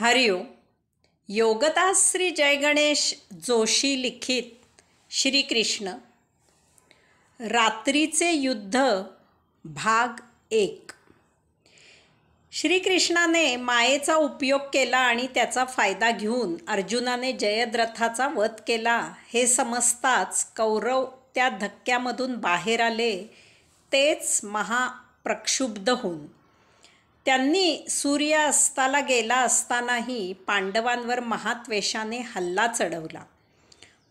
हरिओम. योगदास श्री जय गणेश जोशी लिखित श्रीकृष्ण रात्रीचे युद्ध भाग 1. श्रीकृष्णाने मायेचा उपयोग केला आणि त्याचा फायदा घेऊन अर्जुनाने जयद्रथाचा वध केला हे समजताच कौरव त्या धक्क्यामधून बाहेर आले, तेच महाप्रक्षुब्ध होऊन. त्यांनी सूर्य अस्ताला गेला असतानाही पांडवांवर महात्वेषाने हल्ला चढवला.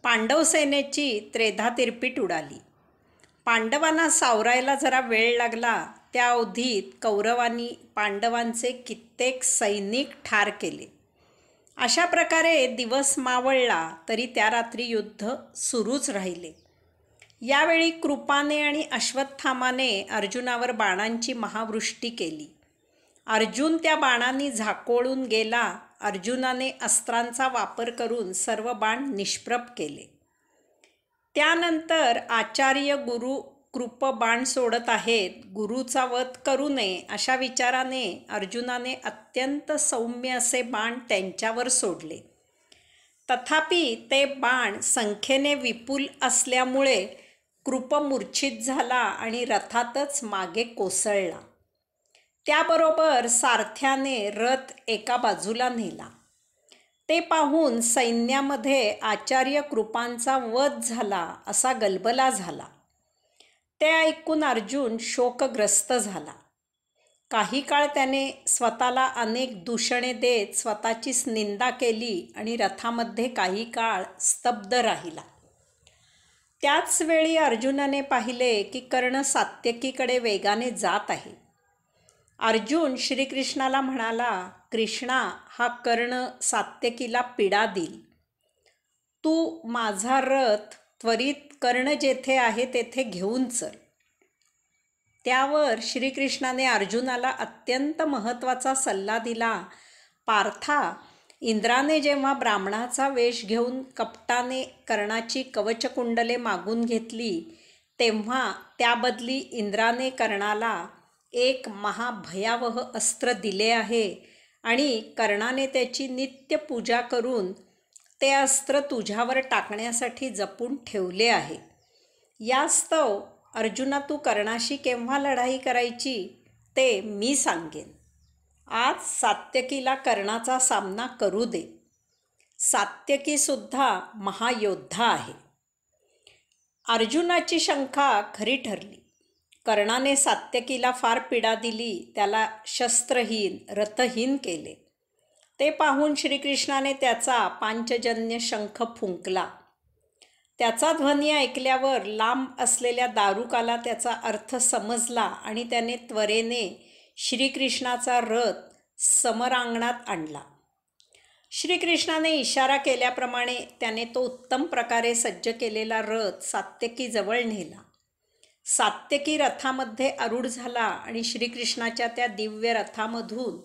पांडव सेनेची त्रेधा तिरपीट उडाली. पांडवांना सावरायला जरा वेळ लागला. त्या अवधीत कौरवांनी पांडवांचे कित्येक सैनिक ठार केले. अशा प्रकारे दिवस मावळला तरी त्या रात्री युद्ध सुरूच राहिले. यावेळी कृपाने आणि अश्वत्थामाने अर्जुनावर बाणांची महावृष्टी केली. अर्जुन त्या बाणांनी झाकोळून गेला. अर्जुनाने अस्त्रांचा वापर करून सर्व बाण निष्प्रभ केले. त्यानंतर आचार्य गुरु कृप बाण सोडत आहेत, गुरुचा वध करू नये अशा विचाराने अर्जुनाने अत्यंत सौम्य असे बाण त्यांच्यावर सोडले. तथापि ते बाण संख्येने विपुल असल्यामुळे कृप मूर्छित झाला आणि रथातच मागे कोसळला. त्याबरोबर सारथ्याने रथ एका बाजूला नेला. ते पाहून सैन्यामध्ये आचार्य कृपांचा वध झाला असा गलबला झाला. ते ऐकून अर्जुन शोकग्रस्त झाला. काही काळ त्याने स्वतःला अनेक दूषणे देत स्वतःचीच निंदा केली आणि रथामध्ये काही काळ स्तब्ध राहिला. त्याच वेळी अर्जुनाने पाहिले की कर्ण सात्यकीकडे वेगाने जात आहे. अर्जुन श्रीकृष्णाला म्हणाला, कृष्णा, हा कर्ण सात्यकीला पीडा देईल. तू माझा रथ त्वरित कर्ण जेथे आहे तेथे घेऊन चल. त्यावर श्रीकृष्णाने अर्जुनाला अत्यंत महत्त्वाचा सल्ला दिला. पार्था, इंद्राने जेव्हा ब्राह्मणाचा वेश घेऊन कपटाने कर्णाची कवचकुंडले मागून घेतली, तेव्हा त्याबदली इंद्राने कर्णाला एक महाभयावह अस्त्र दिले आहे आणि कर्णाने त्याची नित्य पूजा करून ते अस्त्र तुझ्यावर टाकण्यासाठी जपून ठेवले आहे. यास्तव अर्जुना, तू कर्णाशी केव्हा लढाई करायची ते मी सांगेन. आज सात्यकीला कर्णाचा सामना करू दे. सात्यकीसुद्धा महायोद्धा आहे. अर्जुनाची शंका खरी ठरली. कर्णाने सात्यकीला फार पीडा दिली, त्याला शस्त्रहीन रथहीन केले. ते पाहून श्रीकृष्णाने त्याचा पांचजन्य शंख फुंकला. त्याचा ध्वनी ऐकल्यावर लांब असलेल्या दारुकाला त्याचा अर्थ समजला आणि त्याने त्वरेने श्रीकृष्णाचा रथ समरांगणात आणला. श्रीकृष्णाने इशारा केल्याप्रमाणे त्याने तो उत्तम प्रकारे सज्ज केलेला रथ सात्यकीजवळ नेला. सात्यकी रथामध्ये आरूढ झाला आणि श्रीकृष्णाच्या त्या दिव्य रथामधून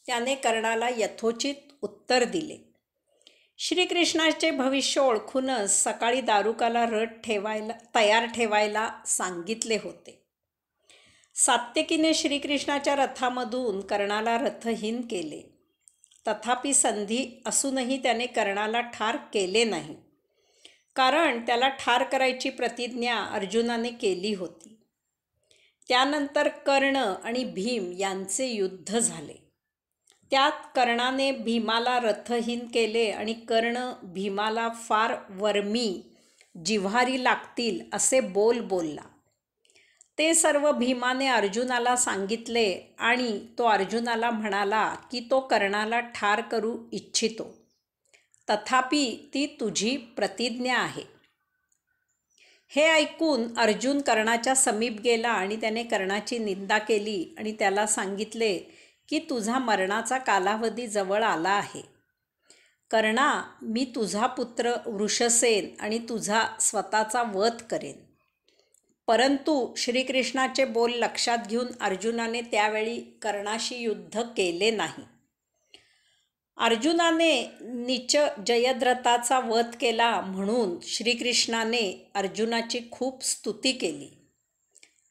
त्याने कर्णाला यथोचित उत्तर दिले. श्रीकृष्णाचे भविष्य ओळखूनच सकाळी दारुकाला रथ तयार ठेवायला सांगितले होते. सात्यकीने श्रीकृष्णाच्या रथामधून कर्णाला रथहीन केले. तथापि संधी असूनही त्याने कर्णाला ठार केले नाही, कारण त्याला ठार करायची प्रतिज्ञा अर्जुनाने केली होती. त्यानंतर कर्ण आणि भीम यांचे युद्ध झाले. त्यात कर्णाने भीमाला रथहीन केले आणि कर्ण भीमाला फार वर्मी जिव्हारी लागतील असे बोल बोलला. ते सर्व भीमाने अर्जुनाला सांगितले आणि तो अर्जुनाला म्हणाला की तो कर्णाला ठार करू इच्छितो. तथापि ती तुझी प्रतिज्ञा आहे. हे ऐकून अर्जुन कर्णाच्या समीप गेला आणि त्याने कर्णाची निंदा केली आणि त्याला सांगितले की तुझा मरणाचा कालावधी जवळ आला आहे. कर्णा, मी तुझा पुत्र वृषसेन आणि तुझा स्वतःचा वध करेन. परंतु श्रीकृष्णाचे बोल लक्षात घेऊन अर्जुनाने त्यावेळी कर्णाशी युद्ध केले नाही. अर्जुनाने नीच जयद्रथाचा वध केला म्हणून श्रीकृष्णाने अर्जुनाची खूप स्तुती केली.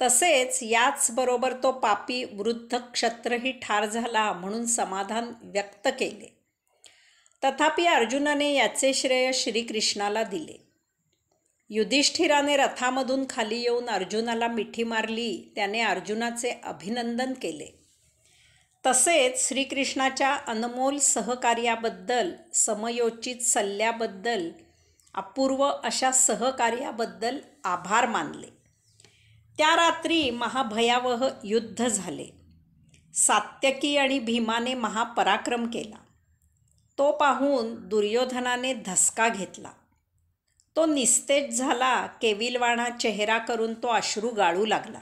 तसेच याचबरोबर तो पापी वृद्ध क्षत्रही ठार झाला म्हणून समाधान व्यक्त केले. तथापि अर्जुनाने याचे श्रेय श्रीकृष्णाला दिले. युधिष्ठिराने रथामधून खाली येऊन अर्जुनाला मिठी मारली. त्याने अर्जुनाचे अभिनंदन केले. तसेच श्रीकृष्णाच्या अनमोल सहकार्याबद्दल, समयोचित सल्ल्याबद्दल, अपूर्व अशा सहकार्याबद्दल आभार मानले. त्या रात्री महाभयावह युद्ध झाले. सात्यकी आणि भीमाने महापराक्रम केला. तो पाहून दुर्योधनाने धसका घेतला. तो निस्तेज झाला. केविलवाणा चेहरा करून तो अश्रू गाळू लागला.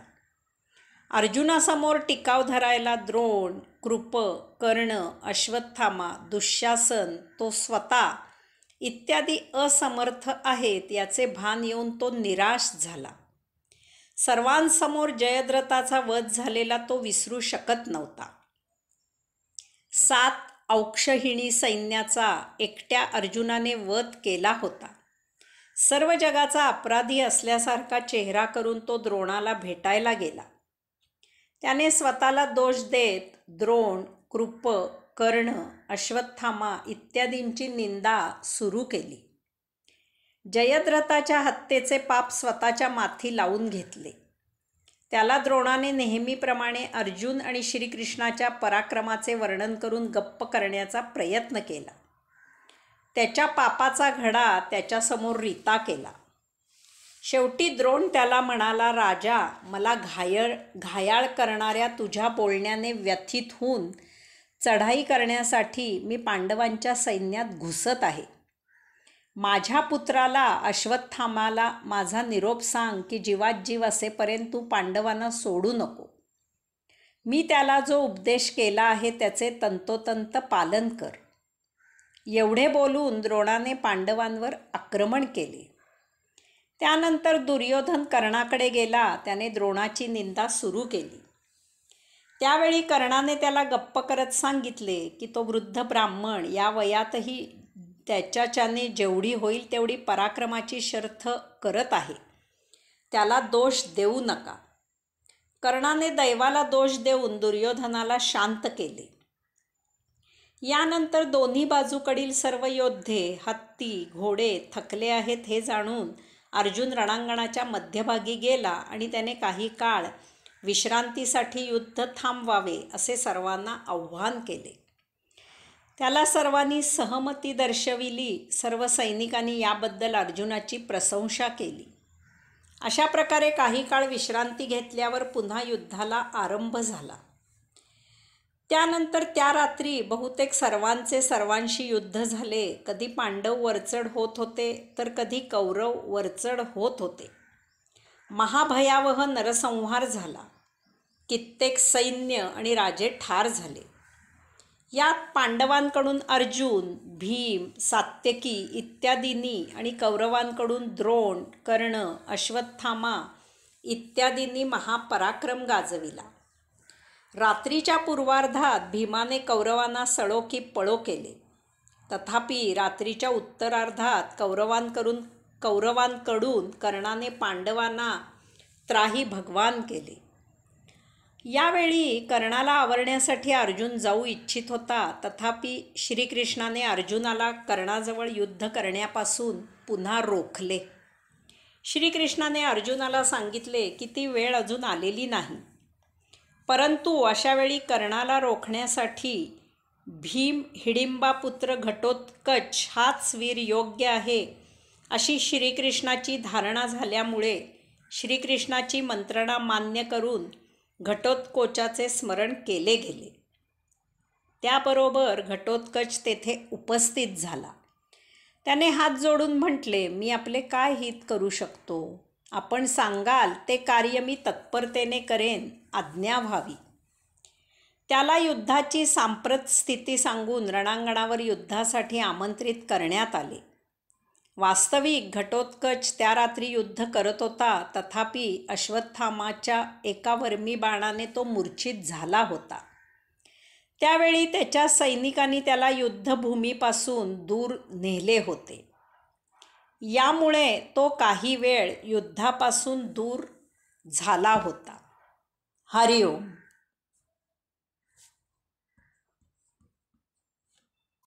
अर्जुनासमोर टिकाव धरायला द्रोण, कृप, कर्ण, अश्वत्थामा, दुःशासन, तो स्वतः इत्यादी असमर्थ आहेत याचे भान येऊन तो निराश झाला. सर्वांसमोर जयद्रथाचा वध झालेला तो विसरू शकत नव्हता. 7 औक्षहिणी सैन्याचा एकट्या अर्जुनाने वध केला होता. सर्व जगाचा अपराधी असल्यासारखा चेहरा करून तो द्रोणाला भेटायला गेला. त्याने स्वतःला दोष देत द्रोण, कृप, कर्ण, अश्वत्थामा इत्यादींची निंदा सुरू केली. जयद्रथाच्या हत्येचे पाप स्वतःच्या माथी लावून घेतले. त्याला द्रोणाने नेहमीप्रमाणे अर्जुन आणि श्रीकृष्णाच्या पराक्रमाचे वर्णन करून गप्प करण्याचा प्रयत्न केला. त्याच्या पापाचा घडा त्याच्यासमोर रीता केला. शेवटी द्रोण त्याला म्हणाला, राजा, मला घायाळ करणाऱ्या तुझ्या बोलण्याने व्यथित होऊन चढाई करण्यासाठी मी पांडवांच्या सैन्यात घुसत आहे. माझ्या पुत्राला अश्वत्थामाला माझा निरोप सांग की जीवात जीव असेपर्यंत तू पांडवांना सोडू नको. मी त्याला जो उपदेश केला आहे त्याचे तंतोतंत पालन कर. एवढे बोलून द्रोणाने पांडवांवर आक्रमण केले. त्यानंतर दुर्योधन कर्णाकडे गेला. त्याने द्रोणाची निंदा सुरू केली. त्यावेळी कर्णाने त्याला गप्प करत सांगितले की तो वृद्ध ब्राह्मण या वयातही त्याच्याने जेवढी होईल तेवढी पराक्रमाची शर्थ करत आहे. त्याला दोष देऊ नका. कर्णाने दैवाला दोष देऊन दुर्योधनाला शांत केले. यानंतर दोन्ही बाजूकडील सर्व योद्धे, हत्ती, घोडे थकले आहेत हे जाणून अर्जुन रणांगणाच्या मध्यभागी गेला आणि त्याने काही काळ विश्रांतीसाठी युद्ध थांबवावे असे सर्वांना आव्हान केले. त्याला सर्वांनी सहमती दर्शविली. सर्व सैनिकांनी याबद्दल अर्जुनाची प्रशंसा केली. अशा प्रकारे काही काळ विश्रांती घेतल्यावर पुन्हा युद्धाला आरंभ झाला. त्यानंतर त्या रात्री बहुतेक सर्वांचे सर्वांशी युद्ध झाले. कधी पांडव वरचढ होत होते तर कधी कौरव वरचढ होत होते. महाभयावह नरसंहार झाला. कित्येक सैन्य आणि राजे ठार झाले. यात पांडवांकडून अर्जुन, भीम, सात्यकी इत्यादींनी आणि कौरवांकडून द्रोण, कर्ण, अश्वत्थामा इत्यादींनी महापराक्रम गाजविला. रात्रीच्या पूर्वार्धात भीमाने कौरवांना सळो की पळो केले. तथापि रात्रीच्या उत्तरार्धात कौरवांकडून कर्णाने पांडवांना त्राही भगवान केले. यावेळी कर्णाला आवरण्यासाठी अर्जुन जाऊ इच्छित होता. तथापि श्रीकृष्णाने अर्जुनाला कर्णाजवळ युद्ध करण्यापासून पुन्हा रोखले. श्रीकृष्णाने अर्जुनाला सांगितले की ती वेळ अजून आलेली नाही. परंतु अशावेळी कर्णाला रोखण्यासाठी भीम हिडिंबापुत्र घटोत्कच हाच वीर योग्य आहे अशी श्रीकृष्णाची धारणा झाल्यामुळे श्रीकृष्णाची मंत्रणा मान्य करून घटोत्कोचाचे स्मरण केले गेले. त्याबरोबर घटोत्कच तेथे उपस्थित झाला. त्याने हात जोडून म्हटले, मी आपले काय हित करू शकतो? आपण सांगाल ते कार्य मी तत्परतेने करेन, आज्ञा व्हावी. त्याला युद्धाची सांप्रत स्थिती सांगून रणांगणावर युद्धासाठी आमंत्रित करण्यात आले. वास्तविक घटोत्कच त्या रात्री युद्ध करत होता. तथापि अश्वत्थामाच्या एका वर्मी बाणाने तो मूर्छित झाला होता. त्यावेळी त्याच्या सैनिकांनी त्याला युद्धभूमीपासून दूर नेले होते. यामुळे तो काही वेळ युद्धापासून दूर झाला होता. हरिओम.